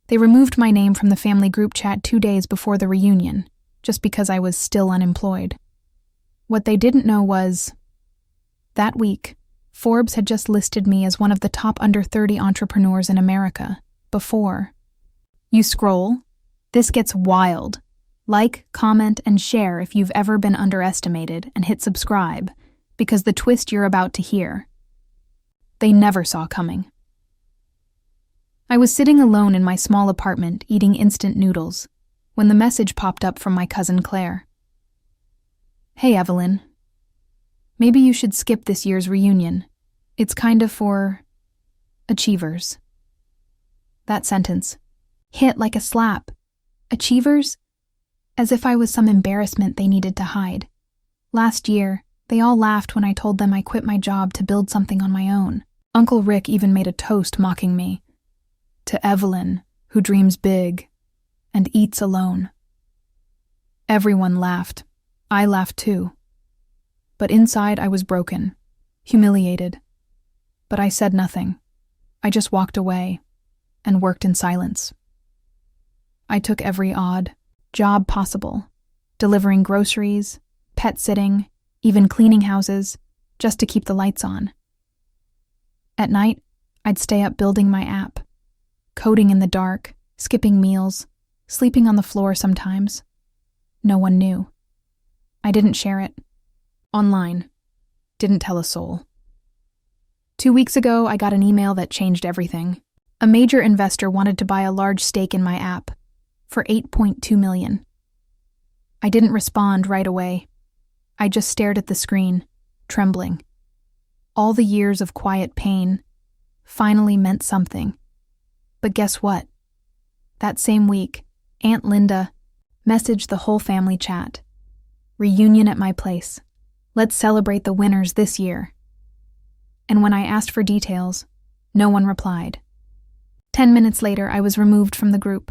They removed my name from the family group chat 2 days before the reunion, just because I was still unemployed. What they didn't know was, that week, Forbes had just listed me as one of the top under 30 entrepreneurs in America. Before. You scroll. This gets wild. Like, comment, and share if you've ever been underestimated, and hit subscribe, because the twist you're about to hear, they never saw coming. I was sitting alone in my small apartment eating instant noodles when the message popped up from my cousin Claire. Hey, Evelyn. Maybe you should skip this year's reunion. It's kind of for achievers. That sentence hit like a slap. Achievers? As if I was some embarrassment they needed to hide. Last year, they all laughed when I told them I quit my job to build something on my own. Uncle Rick even made a toast mocking me. To Evelyn, who dreams big and eats alone. Everyone laughed. I laughed too. But inside I was broken, humiliated. But I said nothing. I just walked away and worked in silence. I took every odd job possible, delivering groceries, pet sitting, even cleaning houses, just to keep the lights on. At night, I'd stay up building my app, coding in the dark, skipping meals, sleeping on the floor sometimes. No one knew. I didn't share it. Online. Didn't tell a soul. 2 weeks ago, I got an email that changed everything. A major investor wanted to buy a large stake in my app for $8.2 million. I didn't respond right away. I just stared at the screen, trembling. All the years of quiet pain finally meant something. But guess what? That same week, Aunt Linda messaged the whole family chat. Reunion at my place. Let's celebrate the winners this year. And when I asked for details, no one replied. 10 minutes later, I was removed from the group.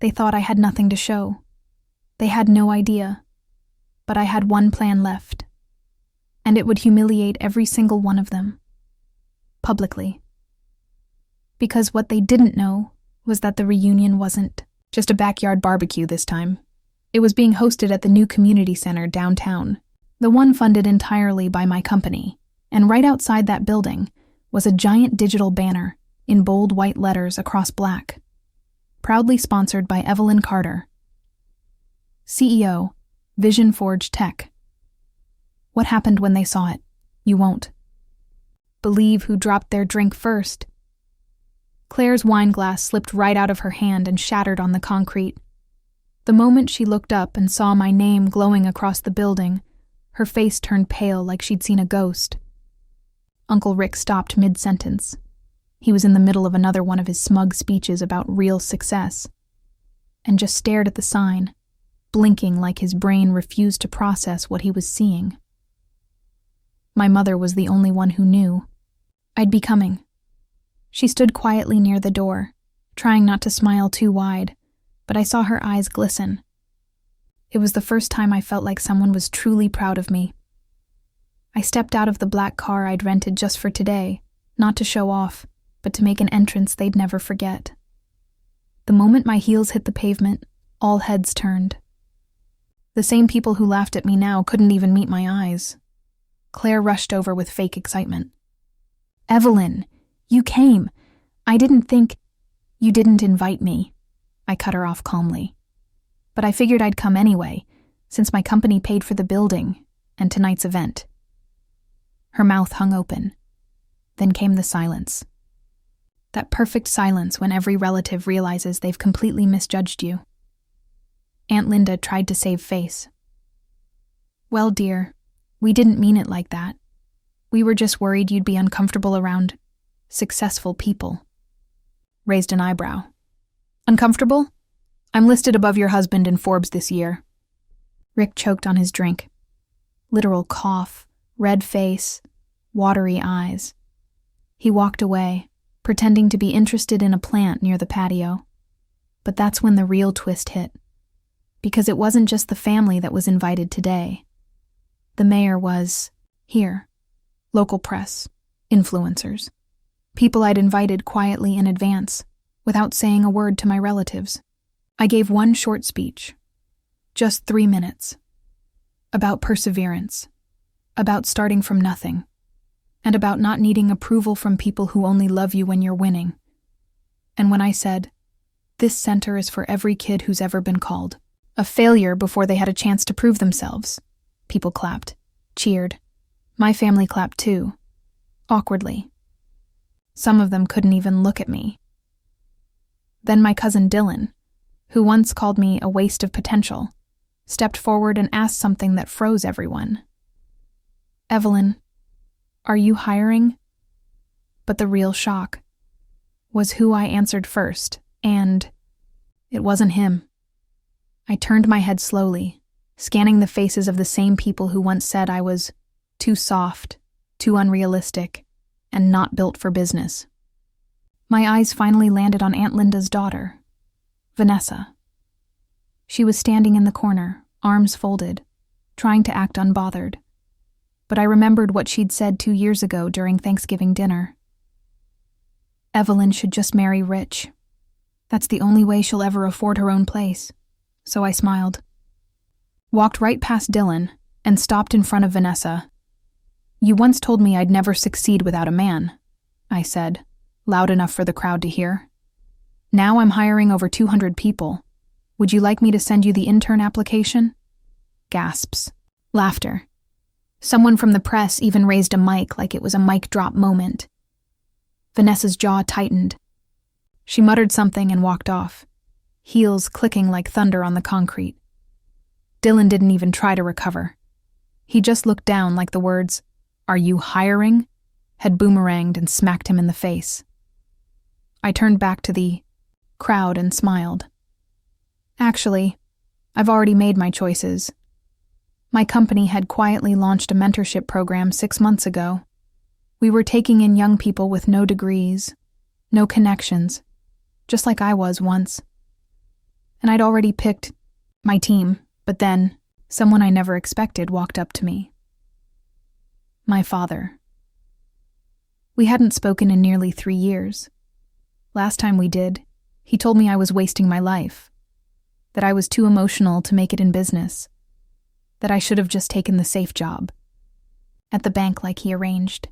They thought I had nothing to show. They had no idea. But I had one plan left. And it would humiliate every single one of them. Publicly. Because what they didn't know was that the reunion wasn't just a backyard barbecue this time. It was being hosted at the new community center downtown, the one funded entirely by my company. And right outside that building was a giant digital banner in bold white letters across black. Proudly sponsored by Evelyn Carter, CEO, Vision Forge Tech. What happened when they saw it? You won't believe who dropped their drink first. Claire's wine glass slipped right out of her hand and shattered on the concrete. The moment she looked up and saw my name glowing across the building, her face turned pale like she'd seen a ghost. Uncle Rick stopped mid-sentence. He was in the middle of another one of his smug speeches about real success, and just stared at the sign, blinking like his brain refused to process what he was seeing. My mother was the only one who knew. I'd be coming. She stood quietly near the door, trying not to smile too wide, but I saw her eyes glisten. It was the first time I felt like someone was truly proud of me. I stepped out of the black car I'd rented just for today, not to show off, but to make an entrance they'd never forget. The moment my heels hit the pavement, all heads turned. The same people who laughed at me now couldn't even meet my eyes. Claire rushed over with fake excitement. Evelyn, you came. I didn't think... You didn't invite me. I cut her off calmly. But I figured I'd come anyway, since my company paid for the building and tonight's event. Her mouth hung open. Then came the silence. That perfect silence when every relative realizes they've completely misjudged you. Aunt Linda tried to save face. Well, dear, we didn't mean it like that. We were just worried you'd be uncomfortable around successful people. Raised an eyebrow. Uncomfortable? I'm listed above your husband in Forbes this year. Rick choked on his drink. Literal cough, red face, watery eyes. He walked away, pretending to be interested in a plant near the patio. But that's when the real twist hit. Because it wasn't just the family that was invited today. The mayor was here. Local press, influencers, people I'd invited quietly in advance, without saying a word to my relatives. I gave one short speech, just 3 minutes, about perseverance, about starting from nothing, and about not needing approval from people who only love you when you're winning. And when I said, "This center is for every kid who's ever been called a failure before they had a chance to prove themselves," people clapped, cheered. My family clapped too, awkwardly. Some of them couldn't even look at me. Then my cousin Dylan, who once called me a waste of potential, stepped forward and asked something that froze everyone. "Evelyn, are you hiring?" But the real shock was who I answered first, and it wasn't him. I turned my head slowly, scanning the faces of the same people who once said I was too soft, too unrealistic, and not built for business. My eyes finally landed on Aunt Linda's daughter, Vanessa. She was standing in the corner, arms folded, trying to act unbothered. But I remembered what she'd said 2 years ago during Thanksgiving dinner. Evelyn should just marry rich. That's the only way she'll ever afford her own place. So I smiled. Walked right past Dylan and stopped in front of Vanessa. "You once told me I'd never succeed without a man," I said, loud enough for the crowd to hear. "Now I'm hiring over 200 people. Would you like me to send you the intern application?" Gasps. Laughter. Someone from the press even raised a mic like it was a mic drop moment. Vanessa's jaw tightened. She muttered something and walked off, heels clicking like thunder on the concrete. Dylan didn't even try to recover. He just looked down like the words, "Are you hiring?" had boomeranged and smacked him in the face. I turned back to the crowd and smiled. Actually, I've already made my choices. My company had quietly launched a mentorship program 6 months ago. We were taking in young people with no degrees, no connections, just like I was once. And I'd already picked my team, but then someone I never expected walked up to me. My father. We hadn't spoken in nearly 3 years. Last time we did, he told me I was wasting my life, that I was too emotional to make it in business, that I should have just taken the safe job at the bank like he arranged.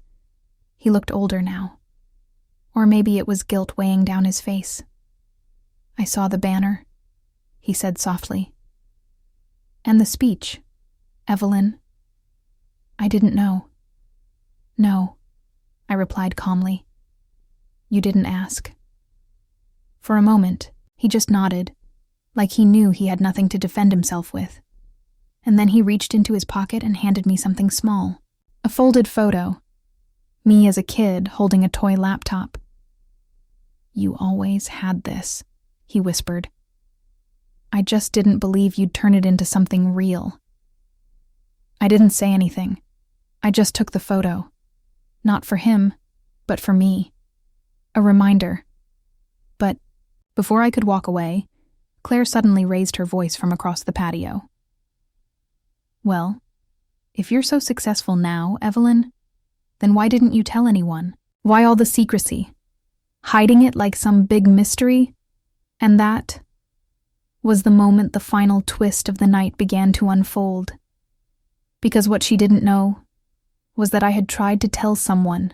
He looked older now. Or maybe it was guilt weighing down his face. "I saw the banner," he said softly. "And the speech, Evelyn." I didn't know. "No," I replied calmly. "You didn't ask." For a moment, he just nodded, like he knew he had nothing to defend himself with. And then he reached into his pocket and handed me something small. A folded photo. Me as a kid holding a toy laptop. "You always had this," he whispered. "I just didn't believe you'd turn it into something real." I didn't say anything. I just took the photo. Not for him, but for me. A reminder. But before I could walk away, Claire suddenly raised her voice from across the patio. "Well, if you're so successful now, Evelyn, then why didn't you tell anyone? Why all the secrecy? Hiding it like some big mystery?" And that was the moment the final twist of the night began to unfold. Because what she didn't know was that I had tried to tell someone,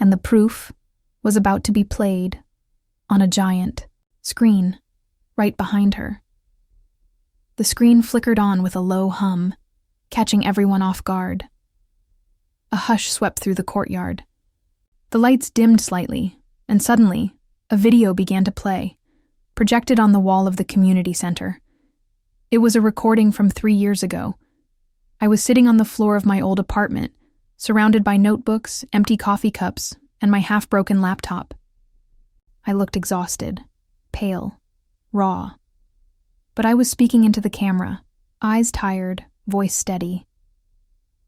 and the proof was about to be played on a giant screen right behind her. The screen flickered on with a low hum, catching everyone off guard. A hush swept through the courtyard. The lights dimmed slightly, and suddenly, a video began to play, projected on the wall of the community center. It was a recording from 3 years ago. I was sitting on the floor of my old apartment, surrounded by notebooks, empty coffee cups, and my half-broken laptop. I looked exhausted, pale, raw. But I was speaking into the camera, eyes tired, voice steady.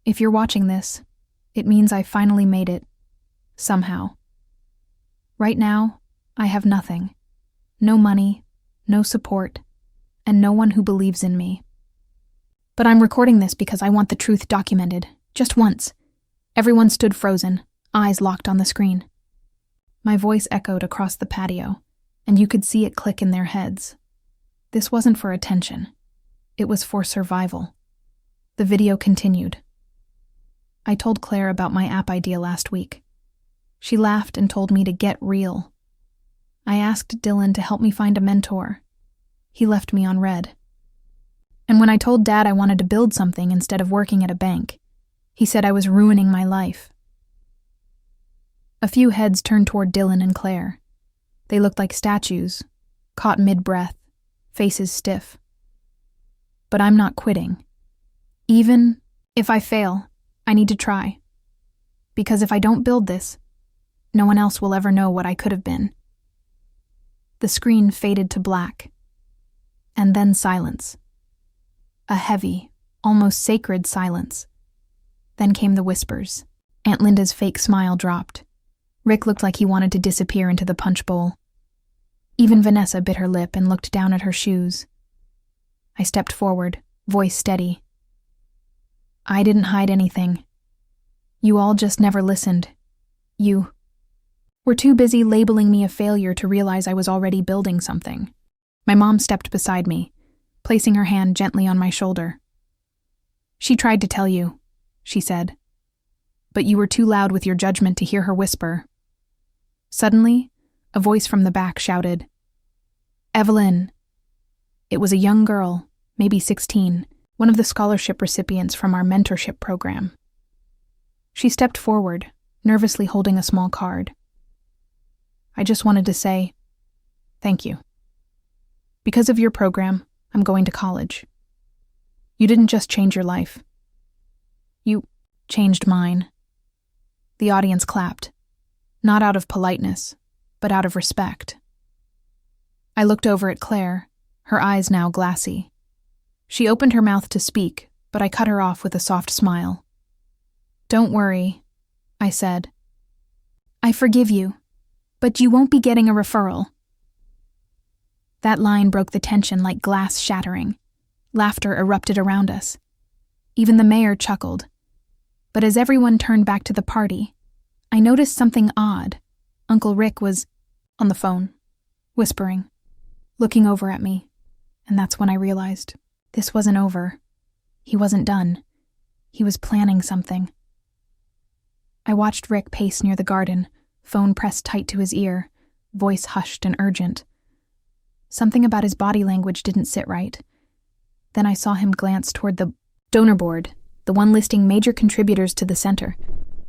If you're watching this, it means I finally made it. Somehow. Right now, I have nothing. No money, no support, and no one who believes in me. But I'm recording this because I want the truth documented, just once. Everyone stood frozen, eyes locked on the screen. My voice echoed across the patio, and you could see it click in their heads. This wasn't for attention. It was for survival. The video continued. I told Claire about my app idea last week. She laughed and told me to get real. I asked Dylan to help me find a mentor. He left me on red. And when I told Dad I wanted to build something instead of working at a bank, he said I was ruining my life. A few heads turned toward Dylan and Claire. They looked like statues, caught mid-breath, faces stiff. But I'm not quitting. Even if I fail, I need to try. Because if I don't build this, no one else will ever know what I could have been. The screen faded to black. And then silence. A heavy, almost sacred silence. Then came the whispers. Aunt Linda's fake smile dropped. Rick looked like he wanted to disappear into the punch bowl. Even Vanessa bit her lip and looked down at her shoes. I stepped forward, voice steady. I didn't hide anything. You all just never listened. You were too busy labeling me a failure to realize I was already building something. My mom stepped beside me, placing her hand gently on my shoulder. She tried to tell you, she said, but you were too loud with your judgment to hear her whisper. Suddenly, a voice from the back shouted, Evelyn. It was a young girl, maybe 16, one of the scholarship recipients from our mentorship program. She stepped forward, nervously holding a small card. I just wanted to say, thank you. Because of your program, I'm going to college. You didn't just change your life. You changed mine. The audience clapped, not out of politeness, but out of respect. I looked over at Claire, her eyes now glassy. She opened her mouth to speak, but I cut her off with a soft smile. Don't worry, I said. I forgive you, but you won't be getting a referral. That line broke the tension like glass shattering. Laughter erupted around us. Even the mayor chuckled. But as everyone turned back to the party, I noticed something odd. Uncle Rick was on the phone, whispering, looking over at me, and that's when I realized this wasn't over. He wasn't done. He was planning something. I watched Rick pace near the garden, phone pressed tight to his ear, voice hushed and urgent. Something about his body language didn't sit right. Then I saw him glance toward the donor board, the one listing major contributors to the center.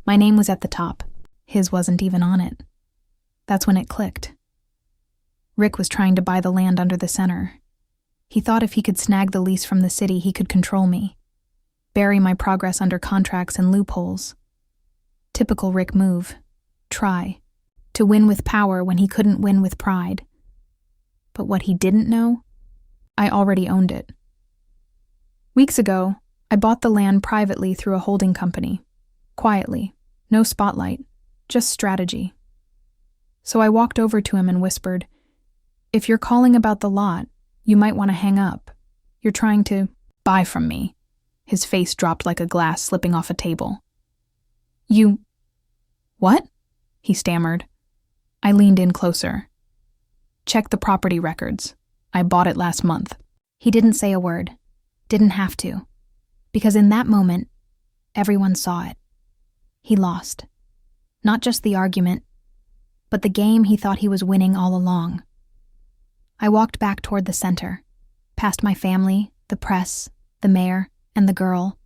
My name was at the top. His wasn't even on it. That's when it clicked. Rick was trying to buy the land under the center. He thought if he could snag the lease from the city, he could control me, bury my progress under contracts and loopholes. Typical Rick move. Try. To win with power when he couldn't win with pride. But what he didn't know? I already owned it. Weeks ago, I bought the land privately through a holding company. Quietly. No spotlight. Just strategy. So I walked over to him and whispered, if you're calling about the lot, you might want to hang up. You're trying to buy from me. His face dropped like a glass slipping off a table. You... What? He stammered. I leaned in closer. Check the property records. I bought it last month. He didn't say a word. Didn't have to. Because in that moment, everyone saw it. He lost. Not just the argument, but the game he thought he was winning all along. I walked back toward the center, past my family, the press, the mayor, and the girl,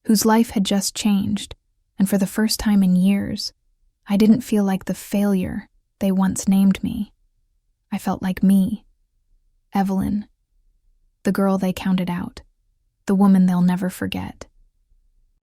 whose life had just changed, and for the first time in years, I didn't feel like the failure they once named me. I felt like me, Evelyn, the girl they counted out, the woman they'll never forget.